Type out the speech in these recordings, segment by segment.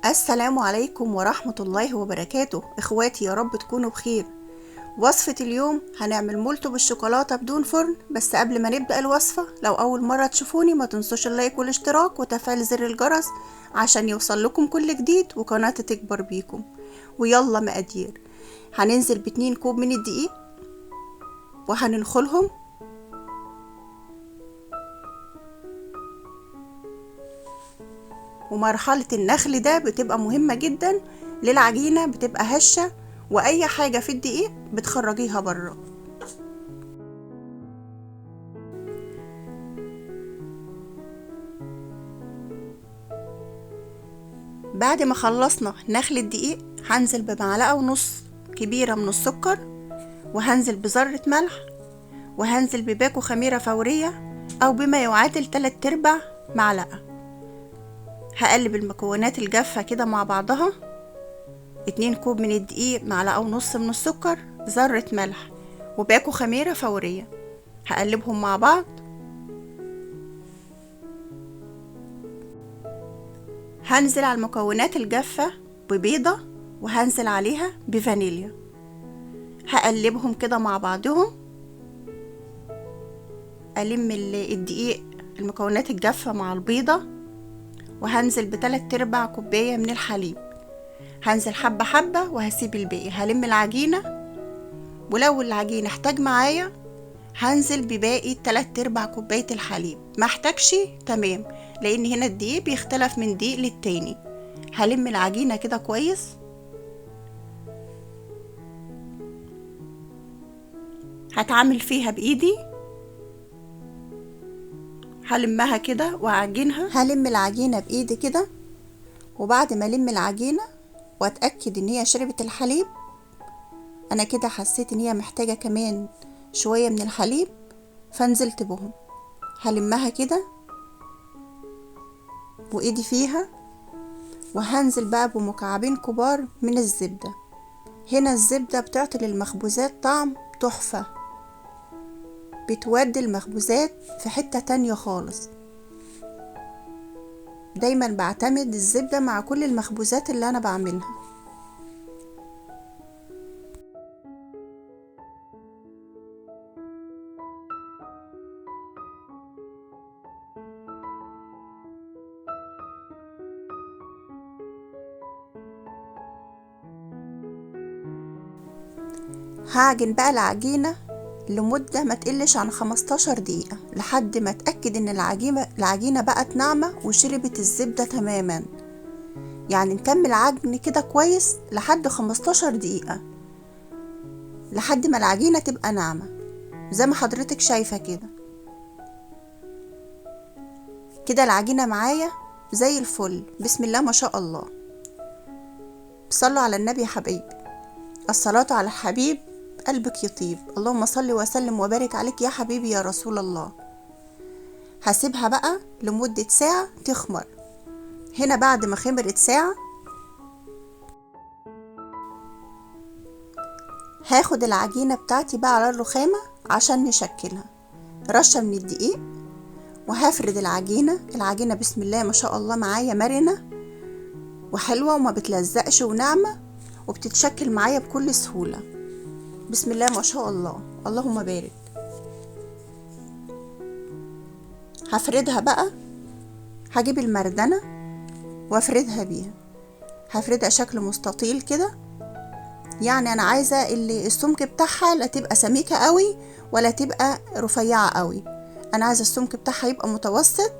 السلام عليكم ورحمة الله وبركاته. اخواتي، يا رب تكونوا بخير. وصفة اليوم هنعمل مولتو بالشوكولاتة بدون فرن. بس قبل ما نبدأ الوصفة، لو أول مرة تشوفوني ما تنسوش اللايك والاشتراك وتفعيل زر الجرس عشان يوصل لكم كل جديد وقناتي تكبر بيكم. ويلا مقادير: هننزل ب2 كوب من الدقيق وهننخلهم، ومرحلة النخل ده بتبقى مهمة جدا للعجينة، بتبقى هشة واي حاجة في الدقيق بتخرجيها بره. بعد ما خلصنا نخل الدقيق هنزل بمعلقة ونص كبيرة من السكر، وهنزل بذرة ملح، وهنزل بباكو خميرة فورية او بما يعادل 3/4 معلقة. هقلب المكونات الجافة كده مع بعضها: 2 كوب من الدقيق، معلقة ونص من السكر، ذرة ملح، وباكو خميرة فورية. هقلبهم مع بعض. هنزل على المكونات الجافة ببيضة، وهنزل عليها بفانيليا. هقلبهم كده مع بعضهم. ألم الدقيق، المكونات الجافة مع البيضة، وهنزل ب3/4 كوباية من الحليب. هنزل حبة حبة وهسيب الباقي. هلم العجينة، ولو العجينة احتاج معايا هنزل بباقي 3/4 كوباية الحليب. ما احتاجش تمام، لان هنا الدقيق بيختلف من دقيق للتاني. هلم العجينة كده كويس. هتعامل فيها بايدي، هلمها كده واعجنها. هلم العجينة بايدي كده، وبعد ما الم العجينة واتأكد ان هي شربت الحليب، انا كده حسيت ان هي محتاجة كمان شوية من الحليب، فنزلت بهم. هلمها كده وايدي فيها، وهنزل بقى بمكعبين كبار من الزبدة. هنا الزبدة بتعطي للمخبوزات طعم تحفة، بتودي المخبوزات في حتة تانية خالص. دايما بعتمد الزبدة مع كل المخبوزات اللي انا بعملها. هعجن بقى العجينة لمدة ما تقلش عن 15 دقيقة، لحد ما اتأكد ان العجينة بقت ناعمة وشربت الزبدة تماما. يعني نكمل عجن كده كويس لحد 15 دقيقة، لحد ما العجينة تبقى ناعمة زي ما حضرتك شايفة كده. كده العجينة معايا زي الفل، بسم الله ما شاء الله. صلوا على النبي يا حبايبي. الصلاة على الحبيب قلبك يطيب. اللهم صل وسلم وبارك عليك يا حبيبي يا رسول الله. هسيبها بقى لمدة ساعة تخمر. هنا بعد ما خمرت ساعة، هاخد العجينة بتاعتي بقى على الرخامة عشان نشكلها. رشة من الدقيق، وهفرد العجينة بسم الله ما شاء الله معايا مرنة وحلوة وما بتلزقش وناعمة، وبتتشكل معايا بكل سهولة. بسم الله ما شاء الله، اللهم بارك. هفردها بقى. هجيب المردنة وافردها بيها. هفردها شكل مستطيل كده. يعني انا عايزة اللي السمك بتاعها لا تبقى سميكة قوي ولا تبقى رفيعة قوي. انا عايزة السمك بتاعها يبقى متوسط،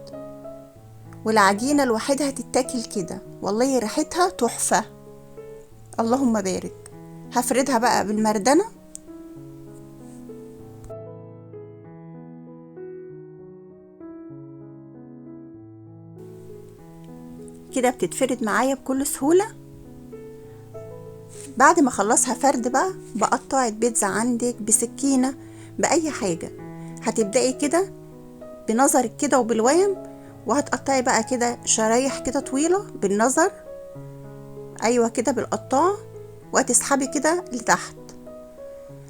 والعجينة لوحدها تتاكل كده، والله ريحتها تحفة. اللهم بارك. هفردها بقى بالمردنة كده، بتتفرد معايا بكل سهولة. بعد ما اخلصها فرد بقى، بقطع البيتزا عندك بسكينة بأي حاجة. هتبدأي كده بنظرك كده وبالويم، وهتقطعي بقى كده شرايح كده طويلة بالنظر. ايوه كده بالقطاع، وهتسحبي كده لتحت.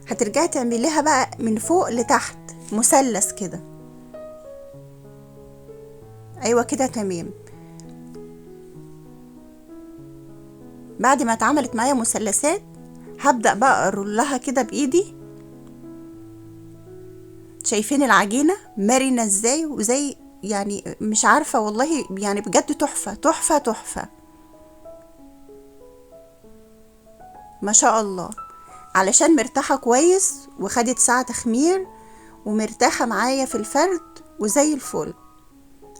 هترجعي تعمليها بقى من فوق لتحت مثلث كده. ايوه كده تمام. بعد ما اتعملت معايا مثلثات هبدأ بقى ارولها كده بايدي. شايفين العجينة مرنة ازاي، وزي يعني مش عارفة والله، يعني بجد تحفة تحفة تحفة ما شاء الله. علشان مرتاحة كويس وخدت ساعة تخمير ومرتاحة معايا في الفرد وزي الفل.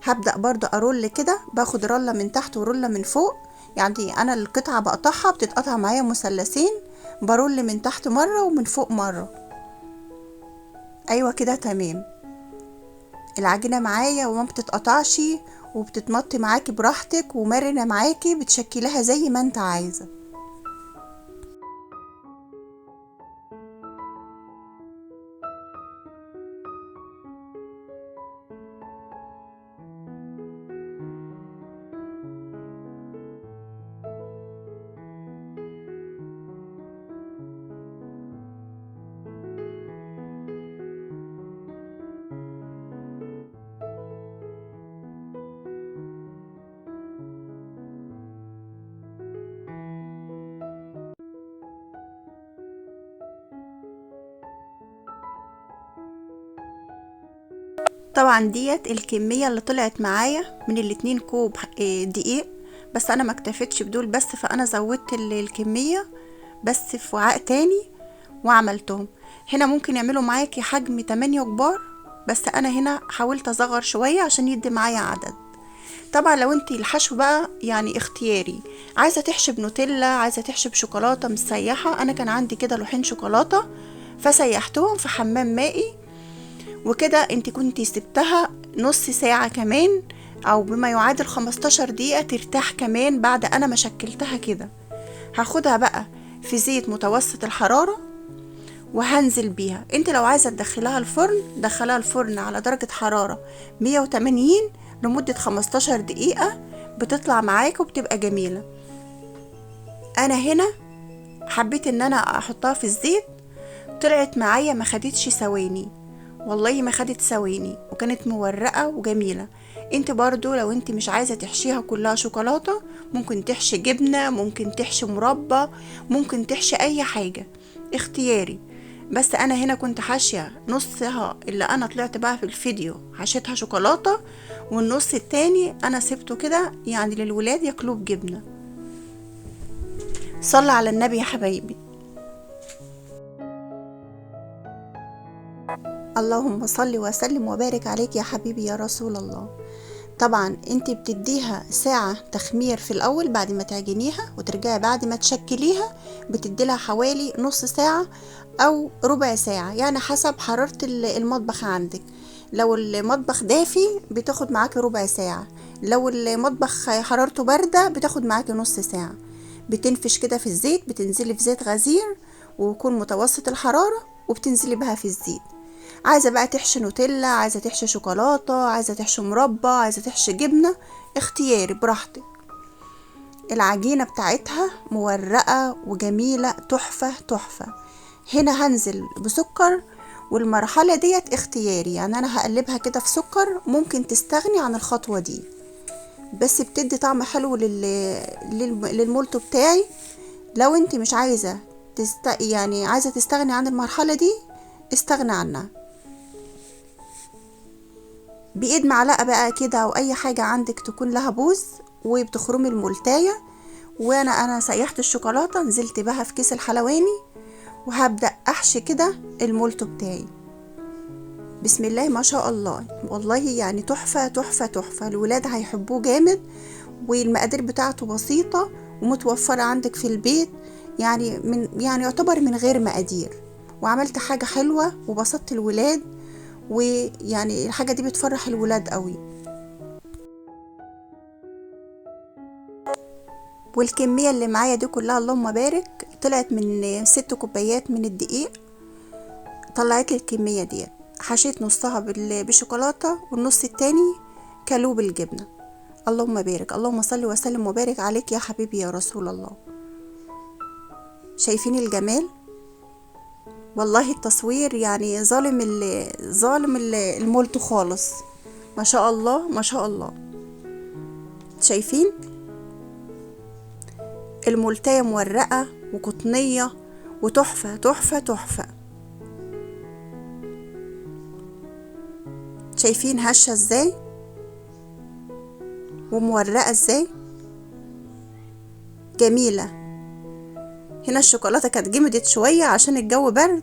هبدأ برضو ارول كده، باخد رولة من تحت ورولة من فوق. يعني انا القطعة بقطعها بتتقطع معايا مثلثين، برول من تحت مرة ومن فوق مرة. ايوه كده تمام. العجينة معايا وما بتتقطعش وبتتمط معاكي براحتك ومرنة معاكي، بتشكلها زي ما انت عايزة. طبعا ديت الكمية اللي طلعت معايا من الاتنين كوب دقيق، بس انا ما اكتفيتش بدول بس، فانا زودت الكمية بس في وعاء تاني وعملتهم. هنا ممكن يعملوا معاكي حجم 8 كبار، بس انا هنا حاولت اصغر شوية عشان يدي معايا عدد. طبعا لو انتي الحشو بقى يعني اختياري، عايزة تحشي بنوتيلا، عايزة تحشي بشوكولاتة مسيحة. انا كان عندي كده لوحين شوكولاتة فسيحتهم في حمام مائي، وكده انت كنتي سبتها نص ساعة كمان او بما يعادل 15 دقيقة ترتاح كمان بعد انا ما شكلتها كده. هاخدها بقى في زيت متوسط الحرارة وهنزل بيها. انت لو عايزة تدخلها الفرن دخلها الفرن على درجة حرارة 180 لمدة 15 دقيقة، بتطلع معاك وبتبقى جميلة. انا هنا حبيت ان انا احطها في الزيت، طلعت معايا ما خدتش ثواني، والله ما خدت ثواني وكانت مورقة وجميلة. انت برضو لو انت مش عايزة تحشيها كلها شوكولاتة، ممكن تحشي جبنة، ممكن تحشي مربى، ممكن تحشي اي حاجة، اختياري. بس انا هنا كنت حاشية نصها اللي انا طلعت بقى في الفيديو حشيتها شوكولاتة، والنص التاني انا سبته كده يعني للولاد ياكلوه بجبنة. صلى على النبي يا حبايبي. اللهم صل وسلم وبارك عليك يا حبيبي يا رسول الله. طبعا انت بتديها ساعة تخمير في الاول بعد ما تعجنيها، وترجعي بعد ما تشكليها بتديلها حوالي نص ساعة او ربع ساعة، يعني حسب حرارة المطبخ عندك. لو المطبخ دافي بتاخد معاكي ربع ساعة، لو المطبخ حرارته باردة بتاخد معاكي نص ساعة. بتنفش كده في الزيت، بتنزلي في زيت غزير ويكون متوسط الحرارة، وبتنزلي بها في الزيت. عايزة بقى تحشي نوتيلا، عايزة تحشي شوكولاتة، عايزة تحشي مربى، عايزة تحشي جبنة، اختياري براحتك. العجينة بتاعتها مورقة وجميلة تحفة تحفة. هنا هنزل بسكر، والمرحلة ديت اختياري، يعني انا هقلبها كده في سكر، ممكن تستغني عن الخطوة دي بس بتدي طعم حلو للمولتو بتاعي. لو انت مش عايزة يعني عايزة تستغني عن المرحلة دي استغنى عنها. بايد معلقة بقى كده او اي حاجة عندك تكون لها بوز، وبتخرمي الملتاية. وانا سيحت الشوكولاتة نزلت بها في كيس الحلواني، وهبدأ احشي كده المولتو بتاعي. بسم الله ما شاء الله، والله يعني تحفة تحفة تحفة. الولاد هيحبوه جامد، والمقادير بتاعته بسيطة ومتوفرة عندك في البيت، يعني يعتبر من غير مقادير. وعملت حاجة حلوة وبسطت الولاد، ويعني الحاجة دي بتفرح الولاد قوي. والكمية اللي معايا دي كلها اللهم بارك طلعت من 6 كوبايات من الدقيق. طلعت لي الكمية دي، حشيت نصها بالشوكولاتة والنص التاني كلوه بالجبنة. اللهم بارك، اللهم صل وسلم وبارك عليك يا حبيبي يا رسول الله. شايفين الجمال؟ والله التصوير يعني ظالم المولتو خالص. ما شاء الله ما شاء الله. شايفين الملتاية مورقة وقطنية وتحفة تحفة تحفة. شايفين هشة ازاي ومورقة ازاي، جميلة. هنا الشوكولاتة كانت جمدت شوية عشان الجو برد.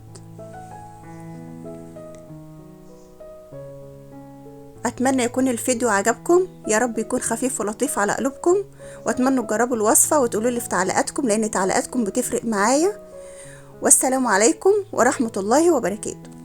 اتمنى يكون الفيديو عجبكم، يا رب يكون خفيف ولطيف على قلوبكم، واتمنى تجربوا الوصفة وتقولوا لي في تعليقاتكم، لان تعليقاتكم بتفرق معايا. والسلام عليكم ورحمة الله وبركاته.